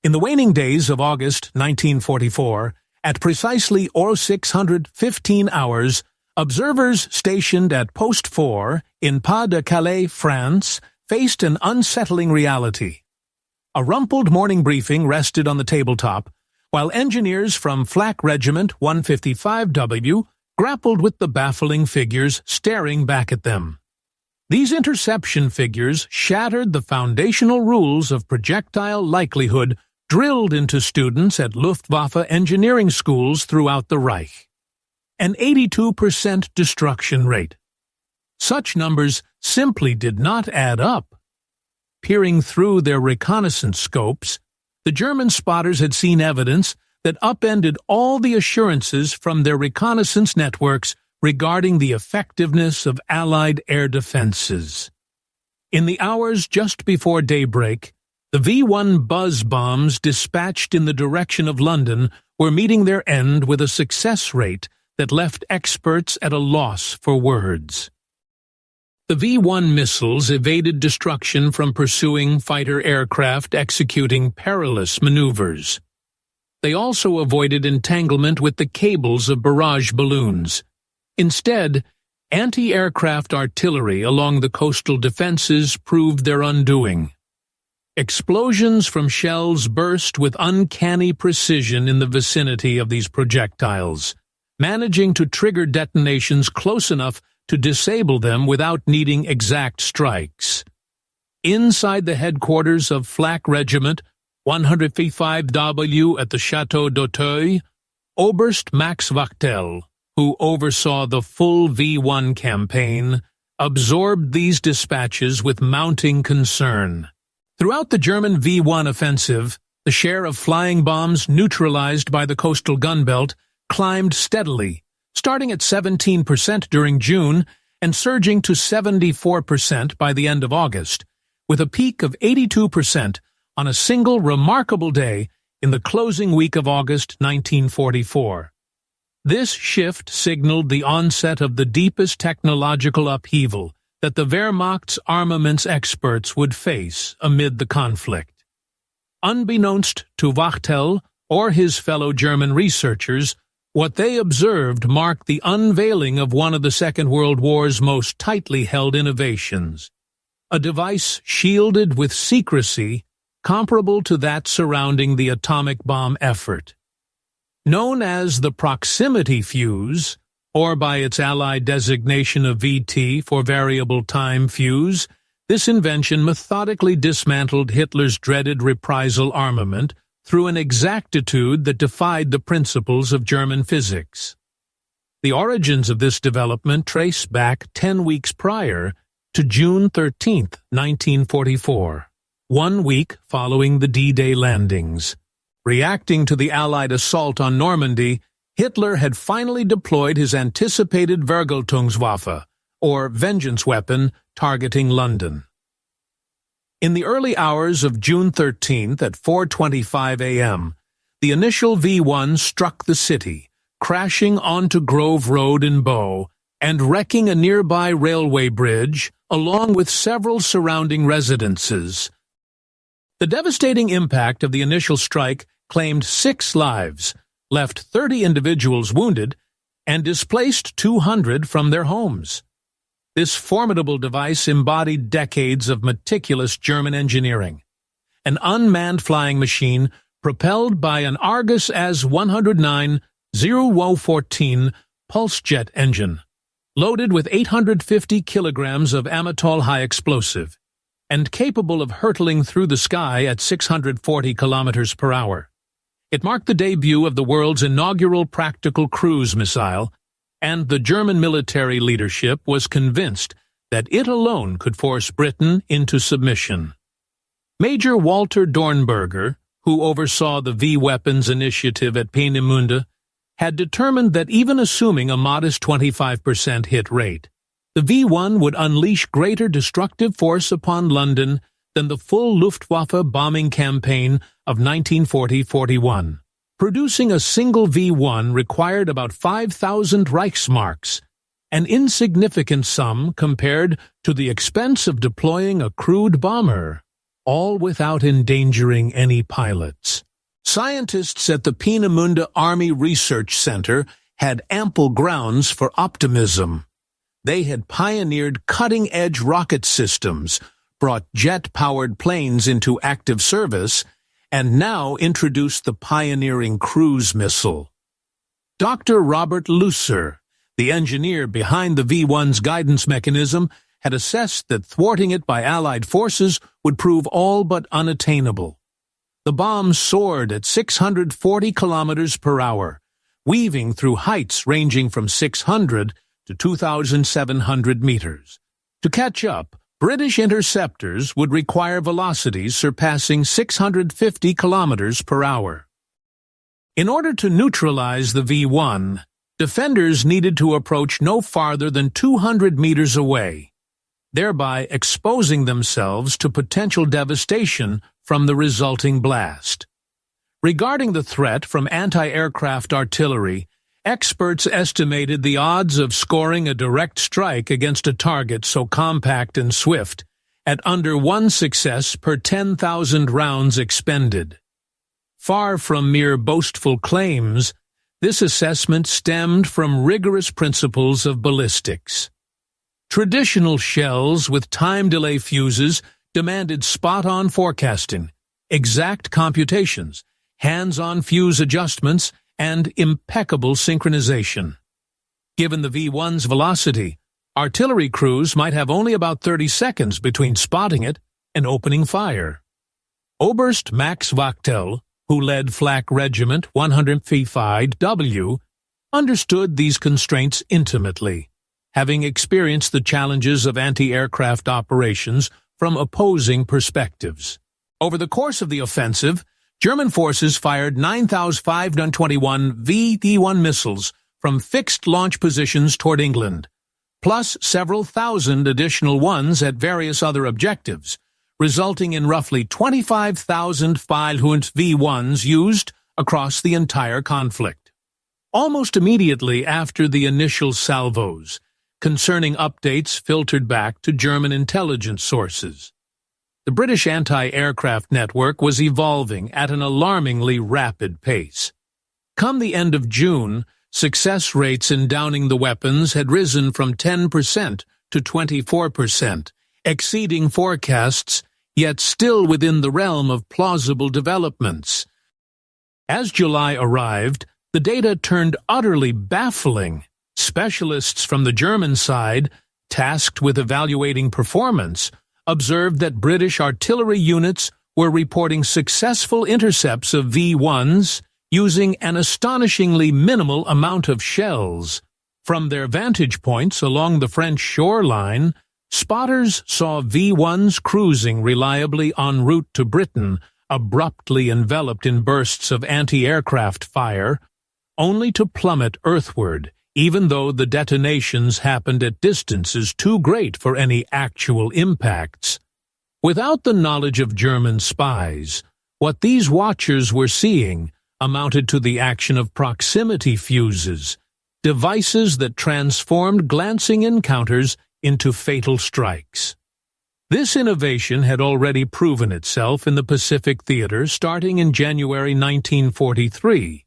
In the waning days of August 1944, at precisely 0615 hours, observers stationed at Post 4 in Pas-de-Calais, France, faced an unsettling reality. A rumpled morning briefing rested on the tabletop, while engineers from Flak Regiment 155W grappled with the baffling figures staring back at them. These interception figures shattered the foundational rules of projectile likelihood drilled into students at Luftwaffe engineering schools throughout the Reich. An 82% destruction rate. Such numbers simply did not add up. Peering through their reconnaissance scopes, the German spotters had seen evidence that upended all the assurances from their reconnaissance networks regarding the effectiveness of Allied air defenses. In the hours just before daybreak, the V-1 buzz bombs dispatched in the direction of London were meeting their end with a success rate that left experts at a loss for words. The V-1 missiles evaded destruction from pursuing fighter aircraft executing perilous maneuvers. They also avoided entanglement with the cables of barrage balloons. Instead, anti-aircraft artillery along the coastal defenses proved their undoing. Explosions from shells burst with uncanny precision in the vicinity of these projectiles, managing to trigger detonations close enough to disable them without needing exact strikes. Inside the headquarters of Flak Regiment 155W at the Château d'Auteuil, Oberst Max Wachtel, who oversaw the full V-1 campaign, absorbed these dispatches with mounting concern. Throughout the German V-1 offensive, the share of flying bombs neutralized by the coastal gunbelt climbed steadily, starting at 17% during June and surging to 74% by the end of August, with a peak of 82% on a single remarkable day in the closing week of August 1944. This shift signaled the onset of the deepest technological upheaval that the Wehrmacht's armaments experts would face amid the conflict. Unbeknownst to Wachtel or his fellow German researchers, what they observed marked the unveiling of one of the Second World War's most tightly held innovations, a device shielded with secrecy comparable to that surrounding the atomic bomb effort. Known as the proximity fuse, or by its allied designation of VT for variable time fuse, this invention methodically dismantled Hitler's dreaded reprisal armament through an exactitude that defied the principles of German physics. The origins of this development trace back 10 weeks prior to June 13, 1944, 1 week following the D-Day landings. Reacting to the Allied assault on Normandy, Hitler had finally deployed his anticipated Vergeltungswaffe, or vengeance weapon, targeting London. In the early hours of June 13th at 4:25 a.m., the initial V-1 struck the city, crashing onto Grove Road in Bow and wrecking a nearby railway bridge, along with several surrounding residences. The devastating impact of the initial strike claimed 6 lives, left 30 individuals wounded, and displaced 200 from their homes. This formidable device embodied decades of meticulous German engineering. An unmanned flying machine propelled by an Argus AS-109 0W14 pulse jet engine, loaded with 850 kilograms of Amatol high explosive, and capable of hurtling through the sky at 640 kilometers per hour. It marked the debut of the world's inaugural practical cruise missile, and the German military leadership was convinced that it alone could force Britain into submission. Major Walter Dornberger, who oversaw the V-Weapons initiative at Peenemünde, had determined that even assuming a modest 25% hit rate, the V-1 would unleash greater destructive force upon London than the full Luftwaffe bombing campaign of 1940-41. Producing a single V-1 required about 5,000 Reichsmarks, an insignificant sum compared to the expense of deploying a crewed bomber. all without endangering any pilots. Scientists at the Peenemünde Army Research Center had ample grounds for optimism. They had pioneered cutting-edge rocket systems, brought jet-powered planes into active service, and now introduced the pioneering cruise missile. Dr. Robert Lusser, the engineer behind the V-1's guidance mechanism, had assessed that thwarting it by Allied forces would prove all but unattainable. The bomb soared at 640 kilometers per hour, weaving through heights ranging from 600 to 2,700 meters. To catch up, British interceptors would require velocities surpassing 650 kilometers per hour. In order to neutralize the V-1, defenders needed to approach no farther than 200 meters away, thereby exposing themselves to potential devastation from the resulting blast. Regarding the threat from anti-aircraft artillery, experts estimated the odds of scoring a direct strike against a target so compact and swift at under 1 success per 10,000 rounds expended. Far from mere boastful claims, this assessment stemmed from rigorous principles of ballistics. Traditional shells with time delay fuses demanded spot-on forecasting, exact computations, hands-on fuse adjustments, and impeccable synchronization. Given the V-1's velocity, artillery crews might have only about 30 seconds between spotting it and opening fire. Oberst Max Wachtel, who led Flak Regiment 105W, understood these constraints intimately, having experienced the challenges of anti-aircraft operations from opposing perspectives. Over the course of the offensive, German forces fired 9,521 V-1 missiles from fixed launch positions toward England, plus several thousand additional ones at various other objectives, resulting in roughly 25,000 Pfeilhund V-1s used across the entire conflict. Almost immediately after the initial salvos, concerning updates filtered back to German intelligence sources. The British anti-aircraft network was evolving at an alarmingly rapid pace. Come the end of June, success rates in downing the weapons had risen from 10% to 24%, exceeding forecasts, yet still within the realm of plausible developments. As July arrived, the data turned utterly baffling. Specialists from the German side, tasked with evaluating performance, observed that British artillery units were reporting successful intercepts of V-1s using an astonishingly minimal amount of shells. From their vantage points along the French shoreline, spotters saw V-1s cruising reliably en route to Britain, abruptly enveloped in bursts of anti-aircraft fire, only to plummet earthward, even though the detonations happened at distances too great for any actual impacts. Without the knowledge of German spies, what these watchers were seeing amounted to the action of proximity fuses, devices that transformed glancing encounters into fatal strikes. This innovation had already proven itself in the Pacific Theater starting in January 1943,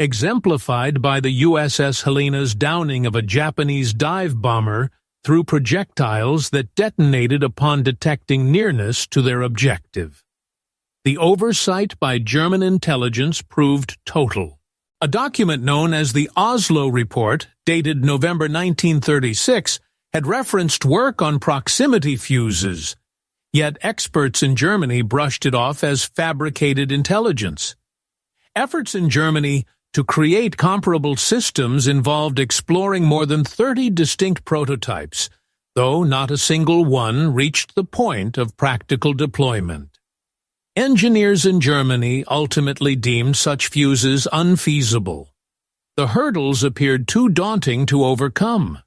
exemplified by the USS Helena's downing of a Japanese dive bomber through projectiles that detonated upon detecting nearness to their objective. The oversight by German intelligence proved total. A document known as the Oslo Report, dated November 1936, had referenced work on proximity fuses, yet experts in Germany brushed it off as fabricated intelligence. Efforts in Germany to create comparable systems involved exploring more than 30 distinct prototypes, though not a single one reached the point of practical deployment. Engineers in Germany ultimately deemed such fuses unfeasible. The hurdles appeared too daunting to overcome.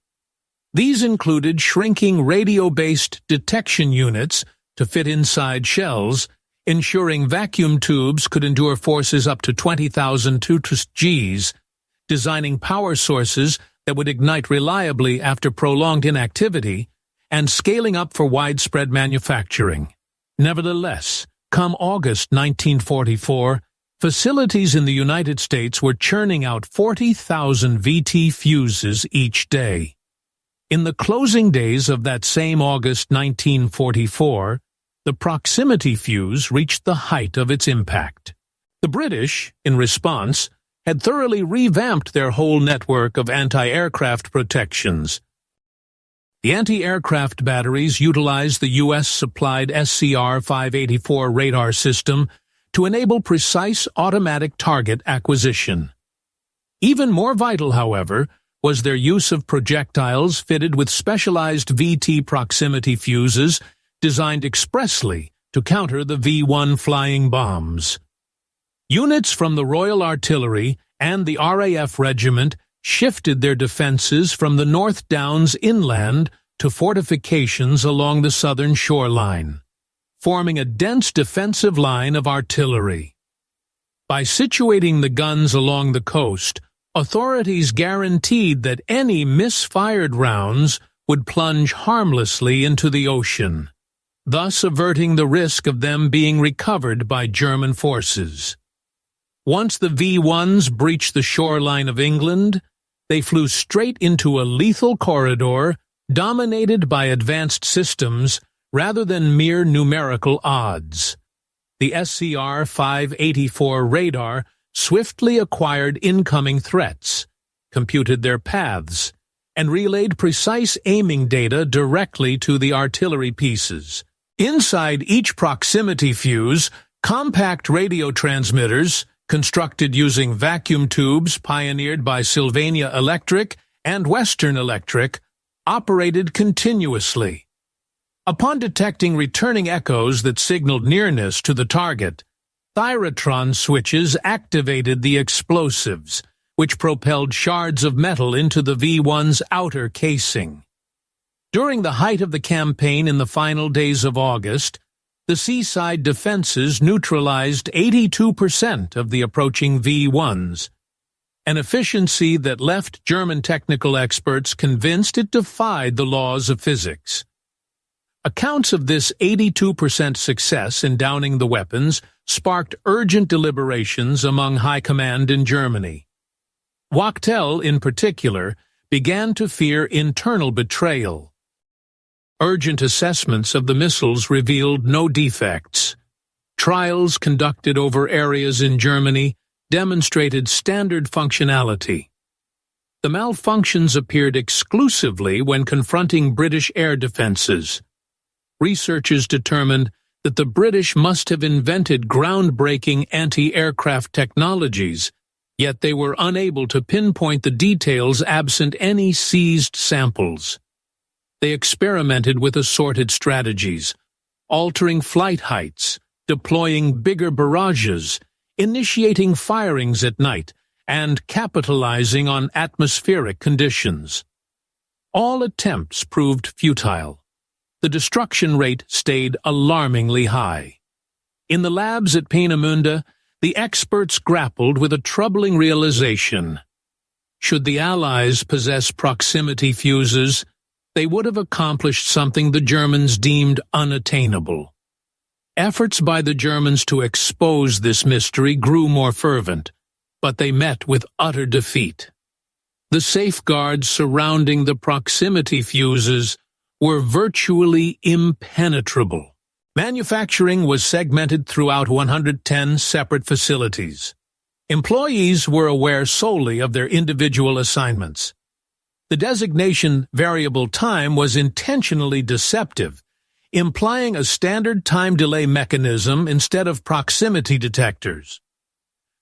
These included shrinking radio-based detection units to fit inside shells, ensuring vacuum tubes could endure forces up to 20,000 Gs, designing power sources that would ignite reliably after prolonged inactivity, and scaling up for widespread manufacturing. Nevertheless, come August 1944, facilities in the United States were churning out 40,000 VT fuses each day. In the closing days of that same August 1944, the proximity fuse reached the height of its impact. The British, in response, had thoroughly revamped their whole network of anti-aircraft protections. The anti-aircraft batteries utilized the U.S.-supplied SCR-584 radar system to enable precise automatic target acquisition. Even more vital, however, was their use of projectiles fitted with specialized VT proximity fuses designed expressly to counter the V-1 flying bombs. Units from the Royal Artillery and the RAF Regiment shifted their defenses from the North Downs inland to fortifications along the southern shoreline, forming a dense defensive line of artillery. By situating the guns along the coast, authorities guaranteed that any misfired rounds would plunge harmlessly into the ocean, thus averting the risk of them being recovered by German forces. Once the V-1s breached the shoreline of England, they flew straight into a lethal corridor dominated by advanced systems rather than mere numerical odds. The SCR-584 radar swiftly acquired incoming threats, computed their paths, and relayed precise aiming data directly to the artillery pieces. Inside each proximity fuse, compact radio transmitters, constructed using vacuum tubes pioneered by Sylvania Electric and Western Electric, operated continuously. Upon detecting returning echoes that signaled nearness to the target, thyrotron switches activated the explosives, which propelled shards of metal into the V-1's outer casing. During the height of the campaign in the final days of August, the seaside defenses neutralized 82% of the approaching V-1s, an efficiency that left German technical experts convinced it defied the laws of physics. Accounts of this 82% success in downing the weapons sparked urgent deliberations among high command in Germany. Wachtel, in particular, began to fear internal betrayal. Urgent assessments of the missiles revealed no defects. Trials conducted over areas in Germany demonstrated standard functionality. The malfunctions appeared exclusively when confronting British air defenses. Researchers determined that the British must have invented groundbreaking anti-aircraft technologies, yet they were unable to pinpoint the details absent any seized samples. They experimented with assorted strategies, altering flight heights, deploying bigger barrages, initiating firings at night, and capitalizing on atmospheric conditions. All attempts proved futile. The destruction rate stayed alarmingly high. In the labs at Peenemünde, the experts grappled with a troubling realization. Should the Allies possess proximity fuses, they would have accomplished something the Germans deemed unattainable. Efforts by the Germans to expose this mystery grew more fervent, but they met with utter defeat. The safeguards surrounding the proximity fuses were virtually impenetrable. Manufacturing was segmented throughout 110 separate facilities. Employees were aware solely of their individual assignments. The designation variable time was intentionally deceptive, implying a standard time delay mechanism instead of proximity detectors.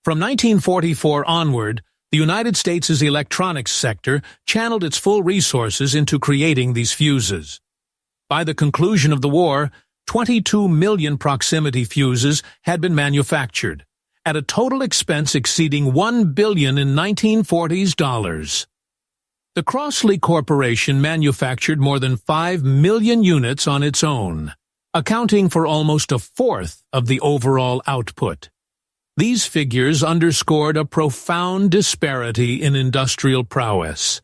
From 1944 onward, the United States' electronics sector channeled its full resources into creating these fuses. By the conclusion of the war, 22 million proximity fuses had been manufactured, at a total expense exceeding $1 billion in 1940s dollars. The Crossley Corporation manufactured more than 5 million units on its own, accounting for almost a fourth of the overall output. These figures underscored a profound disparity in industrial prowess.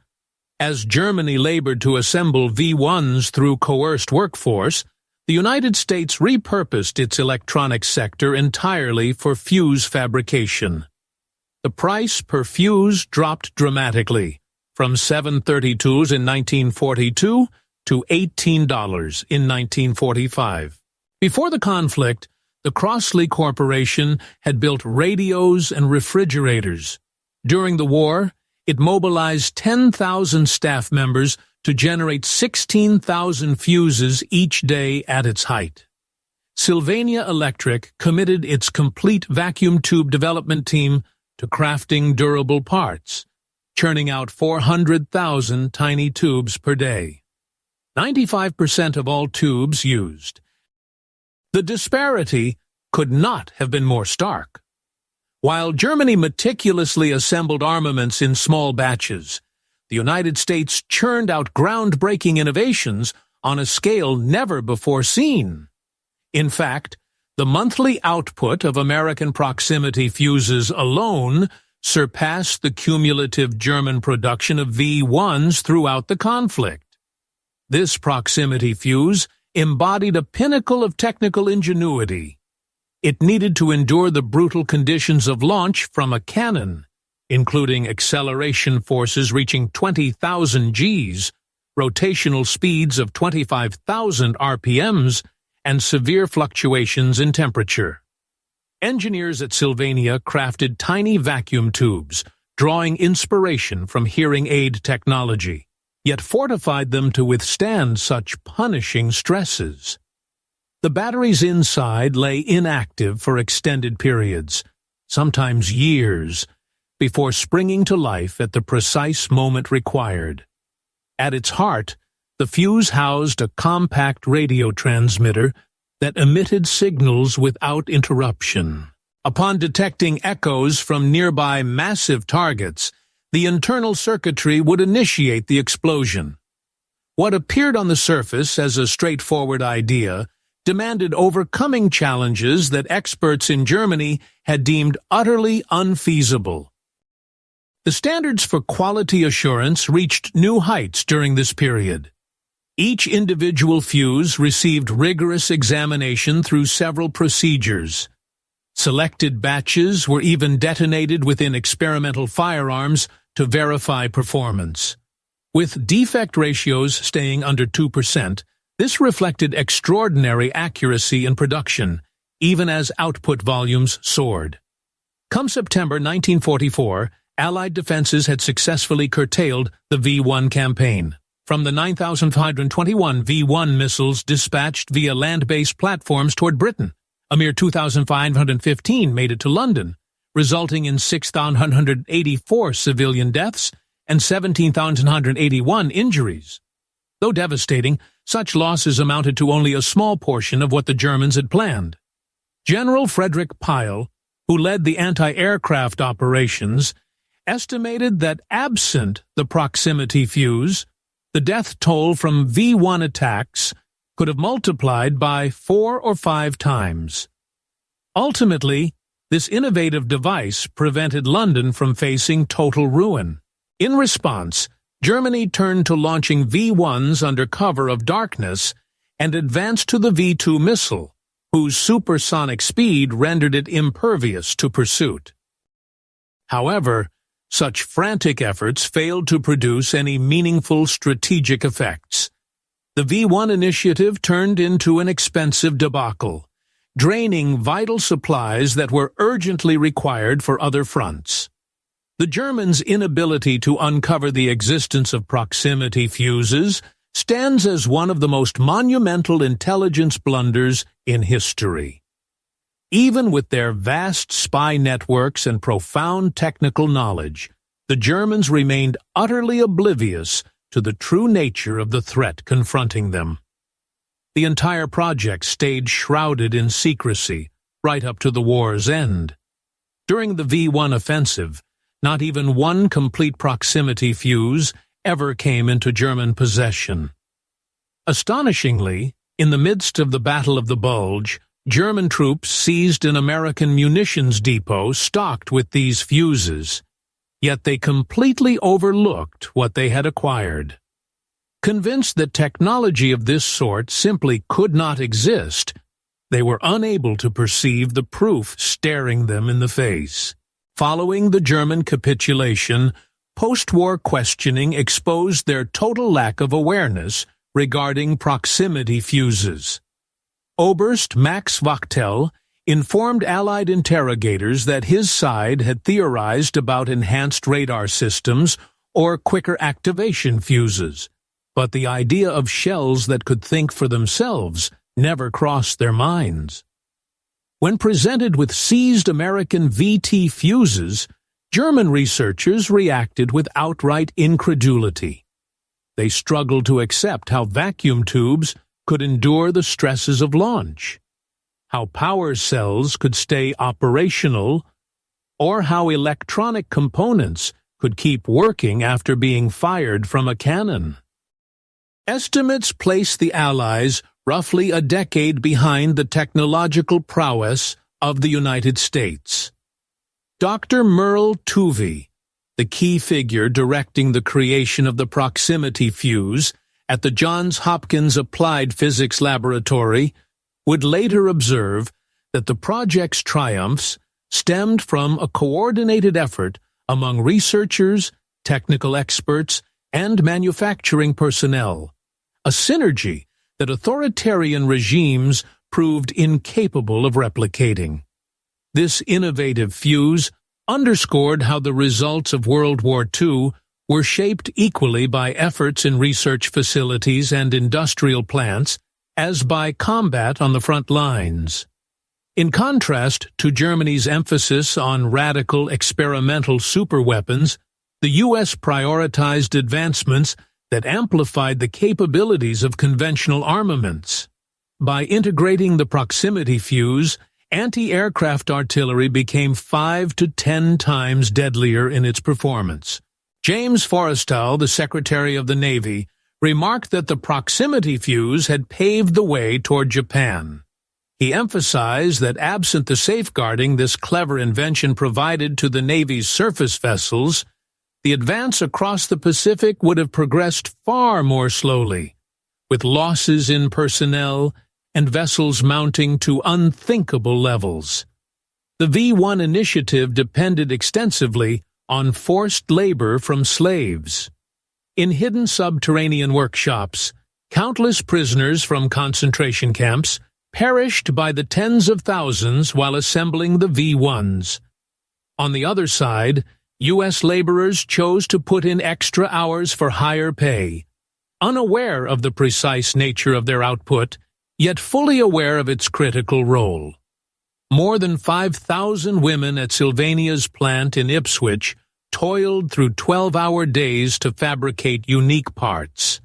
As Germany labored to assemble V-1s through coerced workforce, the United States repurposed its electronics sector entirely for fuse fabrication. The price per fuse dropped dramatically, from $7.32 in 1942 to $18 in 1945. Before the conflict, the Crossley Corporation had built radios and refrigerators. During the war, it mobilized 10,000 staff members to generate 16,000 fuses each day at its height. Sylvania Electric committed its complete vacuum tube development team to crafting durable parts, churning out 400,000 tiny tubes per day. 95% of all tubes used. The disparity could not have been more stark. While Germany meticulously assembled armaments in small batches, the United States churned out groundbreaking innovations on a scale never before seen. In fact, the monthly output of American proximity fuses alone surpassed the cumulative German production of V1s throughout the conflict. This proximity fuse embodied a pinnacle of technical ingenuity. It needed to endure the brutal conditions of launch from a cannon, including acceleration forces reaching 20,000 Gs, rotational speeds of 25,000 RPMs, and severe fluctuations in temperature. Engineers at Sylvania crafted tiny vacuum tubes, drawing inspiration from hearing aid technology, yet fortified them to withstand such punishing stresses. The batteries inside lay inactive for extended periods, sometimes years, before springing to life at the precise moment required. At its heart, the fuse housed a compact radio transmitter that emitted signals without interruption. Upon detecting echoes from nearby massive targets, the internal circuitry would initiate the explosion. What appeared on the surface as a straightforward idea demanded overcoming challenges that experts in Germany had deemed utterly unfeasible. The standards for quality assurance reached new heights during this period. Each individual fuse received rigorous examination through several procedures. Selected batches were even detonated within experimental firearms to verify performance. With defect ratios staying under 2%, this reflected extraordinary accuracy in production, even as output volumes soared. Come September 1944, Allied defenses had successfully curtailed the V1 campaign. From the 9,521 V1 missiles dispatched via land-based platforms toward Britain, a mere 2,515 made it to London, resulting in 6,184 civilian deaths and 17,181 injuries. Though devastating, such losses amounted to only a small portion of what the Germans had planned. General Frederick Pyle, who led the anti-aircraft operations, estimated that absent the proximity fuse, the death toll from V1 attacks could have multiplied by 4 or 5 times. Ultimately, this innovative device prevented London from facing total ruin. In response, Germany turned to launching V1s under cover of darkness and advanced to the V2 missile, whose supersonic speed rendered it impervious to pursuit. However, such frantic efforts failed to produce any meaningful strategic effects. The V1 initiative turned into an expensive debacle, draining vital supplies that were urgently required for other fronts. The Germans' inability to uncover the existence of proximity fuses stands as one of the most monumental intelligence blunders in history. Even with their vast spy networks and profound technical knowledge, the Germans remained utterly oblivious to the true nature of the threat confronting them. The entire project stayed shrouded in secrecy right up to the war's end. During the V1 offensive, not even one complete proximity fuse ever came into German possession. Astonishingly, in the midst of the Battle of the Bulge, German troops seized an American munitions depot stocked with these fuses, yet they completely overlooked what they had acquired. Convinced that technology of this sort simply could not exist, they were unable to perceive the proof staring them in the face. Following the German capitulation, post-war questioning exposed their total lack of awareness regarding proximity fuses. Oberst Max Wachtel informed Allied interrogators that his side had theorized about enhanced radar systems or quicker activation fuses, but the idea of shells that could think for themselves never crossed their minds. When presented with seized American VT fuses, German researchers reacted with outright incredulity. They struggled to accept how vacuum tubes could endure the stresses of launch, how power cells could stay operational, or how electronic components could keep working after being fired from a cannon. Estimates place the Allies roughly a decade behind the technological prowess of the United States. Dr. Merle Tuvey, the key figure directing the creation of the proximity fuse at the Johns Hopkins Applied Physics Laboratory, would later observe that the project's triumphs stemmed from a coordinated effort among researchers, technical experts, and manufacturing personnel, a synergy that authoritarian regimes proved incapable of replicating. This innovative fuse underscored how the results of World War II were shaped equally by efforts in research facilities and industrial plants as by combat on the front lines. In contrast to Germany's emphasis on radical experimental superweapons, the U.S. prioritized advancements that amplified the capabilities of conventional armaments. By integrating the proximity fuse, anti-aircraft artillery became 5 to 10 times deadlier in its performance. James Forrestal, the Secretary of the Navy, remarked that the proximity fuse had paved the way toward Japan. He emphasized that absent the safeguarding this clever invention provided to the Navy's surface vessels, the advance across the Pacific would have progressed far more slowly, with losses in personnel and vessels mounting to unthinkable levels. The V1 initiative depended extensively on forced labor from slaves. In hidden subterranean workshops, countless prisoners from concentration camps perished by the tens of thousands while assembling the V1s. On the other side, U.S. laborers chose to put in extra hours for higher pay, unaware of the precise nature of their output, yet fully aware of its critical role. More than 5,000 women at Sylvania's plant in Ipswich toiled through 12-hour days to fabricate unique parts.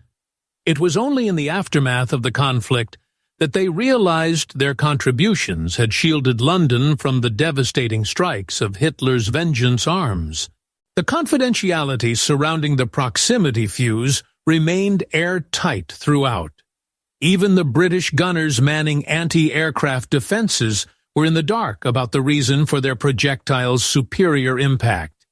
It was only in the aftermath of the conflict that they realized their contributions had shielded London from the devastating strikes of Hitler's vengeance arms. The confidentiality surrounding the proximity fuse remained airtight throughout. Even the British gunners manning anti-aircraft defenses were in the dark about the reason for their projectile's superior impact.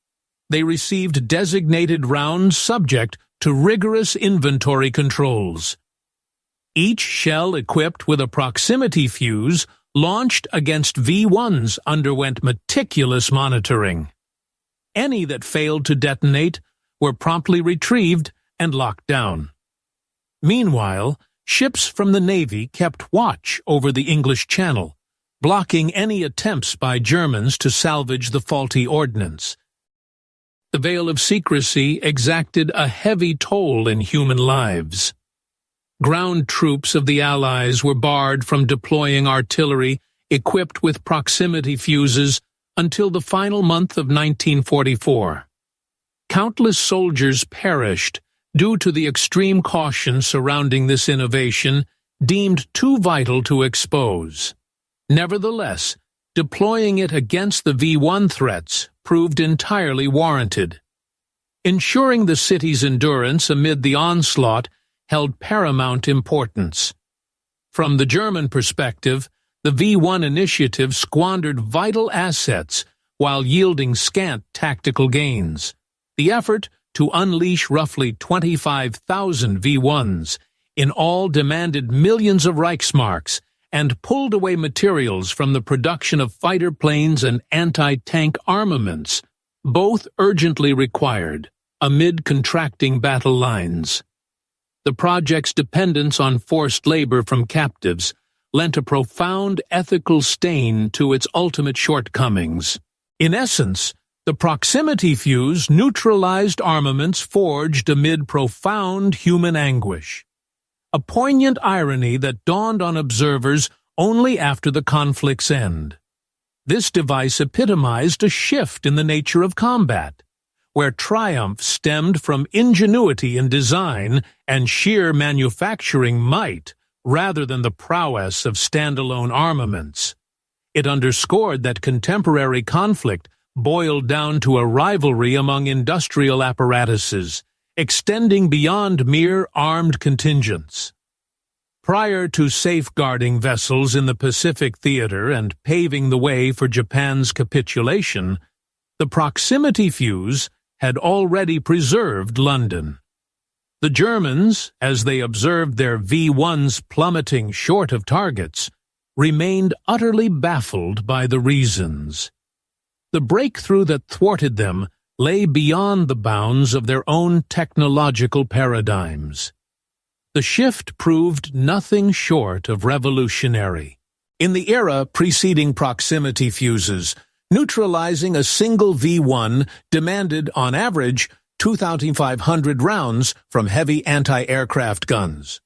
They received designated rounds subject to rigorous inventory controls. Each shell equipped with a proximity fuse launched against V1s underwent meticulous monitoring. Any that failed to detonate were promptly retrieved and locked down. Meanwhile, ships from the Navy kept watch over the English Channel, blocking any attempts by Germans to salvage the faulty ordnance. The veil of secrecy exacted a heavy toll in human lives. Ground troops of the Allies were barred from deploying artillery equipped with proximity fuses until the final month of 1944. Countless soldiers perished due to the extreme caution surrounding this innovation deemed too vital to expose. Nevertheless, deploying it against the V1 threats proved entirely warranted. Ensuring the city's endurance amid the onslaught held paramount importance. From the German perspective, the V1 initiative squandered vital assets while yielding scant tactical gains. The effort to unleash roughly 25,000 V-1s, in all demanded millions of Reichsmarks, and pulled away materials from the production of fighter planes and anti-tank armaments, both urgently required, amid contracting battle lines. The project's dependence on forced labor from captives lent a profound ethical stain to its ultimate shortcomings. In essence, the proximity fuse neutralized armaments forged amid profound human anguish, a poignant irony that dawned on observers only after the conflict's end. This device epitomized a shift in the nature of combat, where triumph stemmed from ingenuity in design and sheer manufacturing might rather than the prowess of standalone armaments. It underscored that contemporary conflict boiled down to a rivalry among industrial apparatuses, extending beyond mere armed contingents. Prior to safeguarding vessels in the Pacific theater and paving the way for Japan's capitulation, the proximity fuse had already preserved London. The Germans, as they observed their V-1s plummeting short of targets, remained utterly baffled by the reasons. The breakthrough that thwarted them lay beyond the bounds of their own technological paradigms. The shift proved nothing short of revolutionary. In the era preceding proximity fuses, neutralizing a single V-1 demanded, on average, 2,500 rounds from heavy anti-aircraft guns.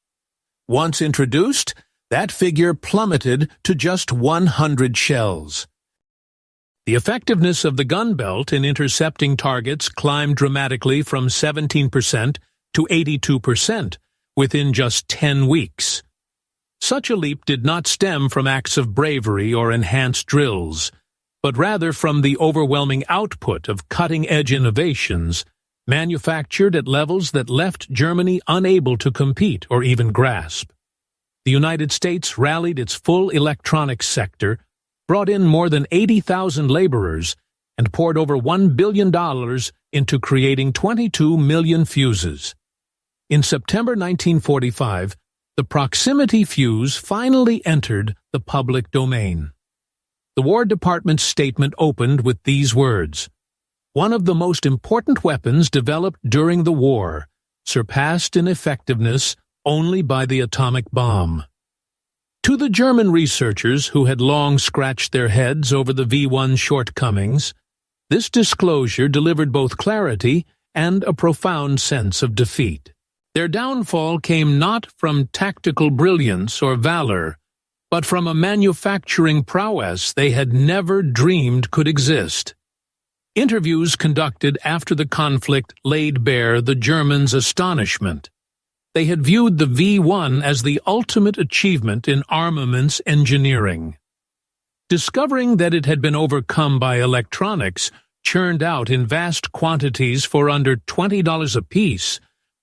Once introduced, that figure plummeted to just 100 shells. The effectiveness of the gun belt in intercepting targets climbed dramatically from 17% to 82% within just 10 weeks. Such a leap did not stem from acts of bravery or enhanced drills, but rather from the overwhelming output of cutting-edge innovations manufactured at levels that left Germany unable to compete or even grasp. The United States rallied its full electronics sector, brought in more than 80,000 laborers, and poured over $1 billion into creating 22 million fuses. In September 1945, the proximity fuse finally entered the public domain. The War Department's statement opened with these words: "One of the most important weapons developed during the war, surpassed in effectiveness only by the atomic bomb." To the German researchers who had long scratched their heads over the V-1's shortcomings, this disclosure delivered both clarity and a profound sense of defeat. Their downfall came not from tactical brilliance or valor, but from a manufacturing prowess they had never dreamed could exist. Interviews conducted after the conflict laid bare the Germans' astonishment. They had viewed the V-1 as the ultimate achievement in armaments engineering. Discovering that it had been overcome by electronics, churned out in vast quantities for under $20 apiece,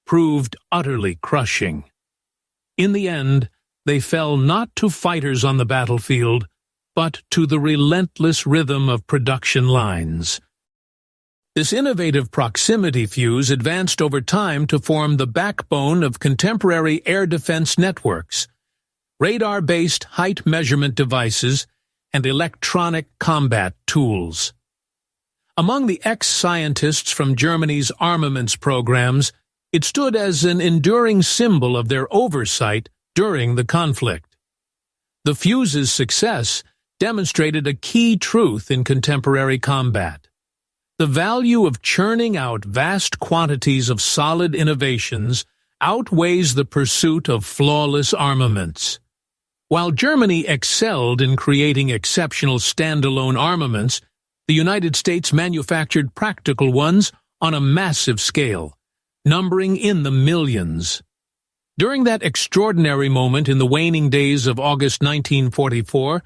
proved utterly crushing. In the end, they fell not to fighters on the battlefield, but to the relentless rhythm of production lines. This innovative proximity fuse advanced over time to form the backbone of contemporary air defense networks, radar-based height measurement devices, and electronic combat tools. Among the ex-scientists from Germany's armaments programs, it stood as an enduring symbol of their oversight during the conflict. The fuse's success demonstrated a key truth in contemporary combat. The value of churning out vast quantities of solid innovations outweighs the pursuit of flawless armaments. While Germany excelled in creating exceptional standalone armaments, the United States manufactured practical ones on a massive scale, numbering in the millions. During that extraordinary moment in the waning days of August 1944,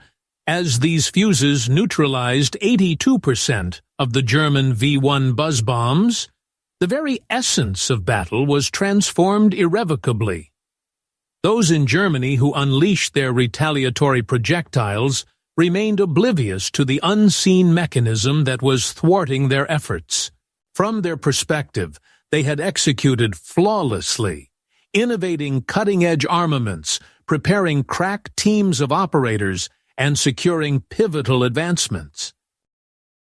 as these fuses neutralized 82% of the German V-1 buzz bombs, the very essence of battle was transformed irrevocably. Those in Germany who unleashed their retaliatory projectiles remained oblivious to the unseen mechanism that was thwarting their efforts. From their perspective, they had executed flawlessly, innovating cutting-edge armaments, preparing crack teams of operators, and securing pivotal advancements.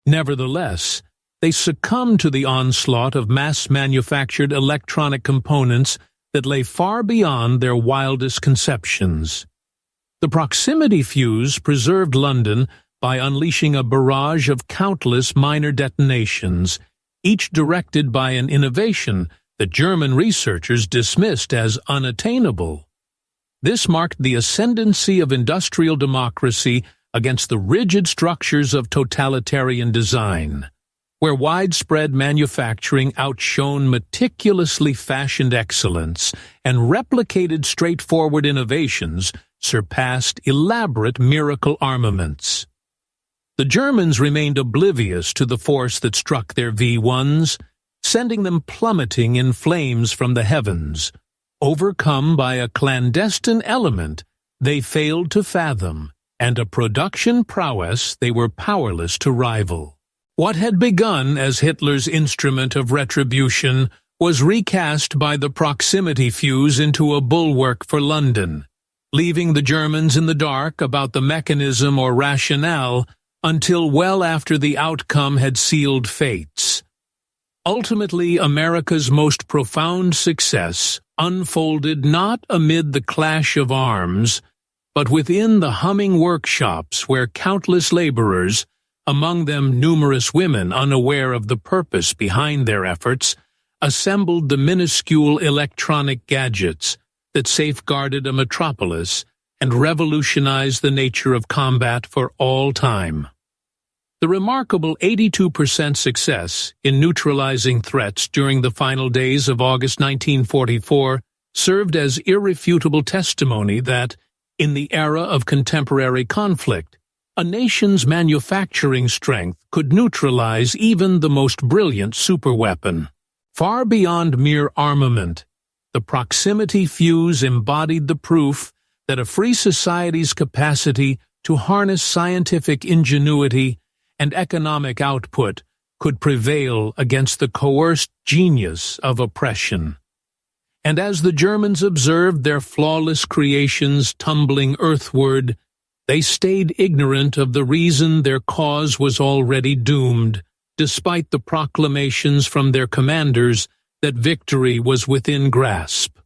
Nevertheless, they succumbed to the onslaught of mass-manufactured electronic components that lay far beyond their wildest conceptions. The proximity fuse preserved London by unleashing a barrage of countless minor detonations, each directed by an innovation that German researchers dismissed as unattainable. This marked the ascendancy of industrial democracy against the rigid structures of totalitarian design, where widespread manufacturing outshone meticulously fashioned excellence and replicated straightforward innovations surpassed elaborate miracle armaments. The Germans remained oblivious to the force that struck their V1s, sending them plummeting in flames from the heavens. Overcome by a clandestine element they failed to fathom, and a production prowess they were powerless to rival. What had begun as Hitler's instrument of retribution was recast by the proximity fuse into a bulwark for London, leaving the Germans in the dark about the mechanism or rationale until well after the outcome had sealed fates. Ultimately, America's most profound success unfolded not amid the clash of arms, but within the humming workshops where countless laborers, among them numerous women unaware of the purpose behind their efforts, assembled the minuscule electronic gadgets that safeguarded a metropolis and revolutionized the nature of combat for all time. The remarkable 82% success in neutralizing threats during the final days of August 1944 served as irrefutable testimony that, in the era of contemporary conflict, a nation's manufacturing strength could neutralize even the most brilliant superweapon. Far beyond mere armament, the proximity fuse embodied the proof that a free society's capacity to harness scientific ingenuity and economic output could prevail against the coerced genius of oppression. And as the Germans observed their flawless creations tumbling earthward, they stayed ignorant of the reason their cause was already doomed, despite the proclamations from their commanders that victory was within grasp.